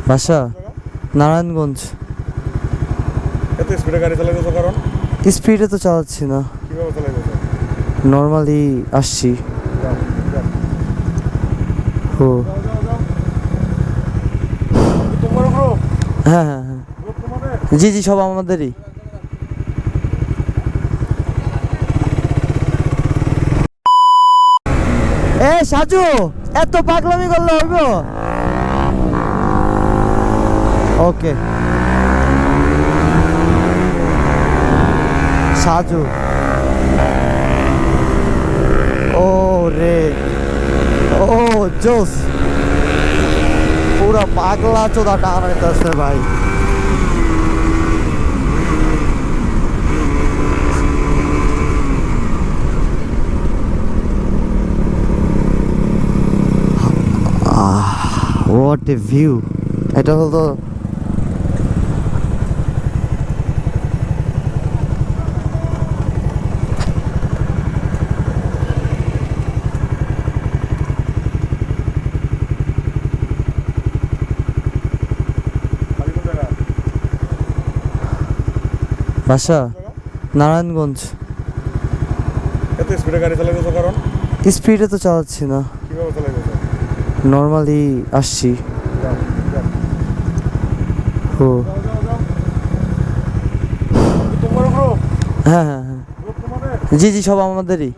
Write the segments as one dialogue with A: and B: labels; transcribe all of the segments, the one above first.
A: বাসা নারায়ণগঞ্জ।
B: এত স্পিডে গাড়ি চালাইতেছো কারণ?
A: স্পিডে তো চালাচ্ছি না,
B: কিভাবে চালাইতেছো?
A: নর্মালি আসছি। ও
B: তোমার গ্রুপ?
A: হ্যাঁ হ্যাঁ হ্যাঁ,
B: গ্রুপ তোমাদের?
A: জি জি, সব আমাদেরই। এ সাজু, এত পাগলামি করলে হইব? ওকে সাজু। ও রে, ও জোস, পুরা পাগলা চোদা টানাইতেছে ভাই। What a view! এটা হলো বাসা নারায়ণগঞ্জ।
B: এত স্পিডে গাড়ি চালাইতেছো কারণ?
A: স্পিডে তো চালাচ্ছি না,
B: কিভাবে চালাইতেছো?
A: নর্মালি আসছি। ও
B: তোমার গ্রুপ?
A: হ্যাঁ হ্যাঁ হ্যাঁ,
B: গ্রুপ তোমাদের?
A: জি জি, সব আমাদেরই।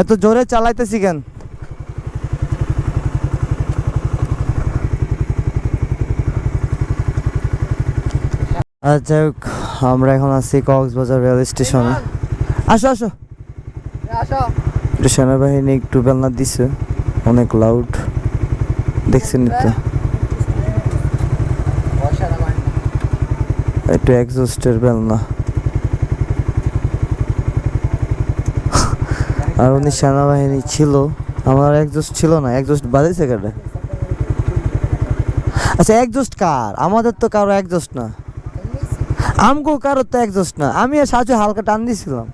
A: এত জোরে চালাইতেছি কেন? আর যাই হোক, আমরা এখন আছি কক্সবাজার রেল স্টেশনে। আসো আসো, একটু সেনাবাহিনী একটু বেলনা দিছে, অনেক লাউড, দেখছেন তো? একটু এক্সস্টের বেলনা। আর উনি সেনাবাহিনী ছিল, আমার একজস্ট ছিল না। একজস্ট বাজাইছে কেটে? আচ্ছা, একজস্ট কার? আমাদের তো কারো একজস্ট না, আমগো কারো তো একজস্ট না। আমি আর সাজু হালকা টান দিছিলাম।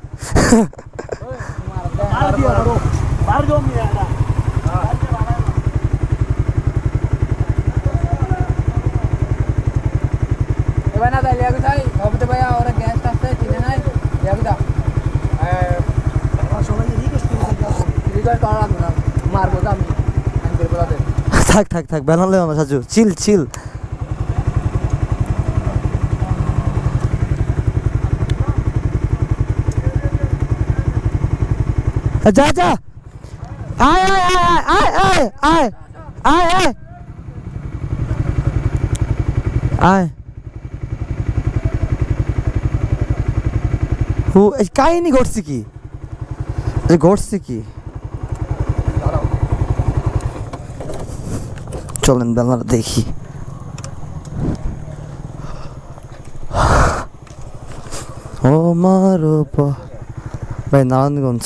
A: থাক থাক থাক, বেনালে না সাজু, চিল চিল। যা যা, আয় আয় আয় আয় আয় আয় আয় আয়। হু, কাহিনী ঘটছে কি? ঘটছে কি? চলেন বেলাটা দেখি। ও মারো ভাই, নারায়ণগঞ্জ।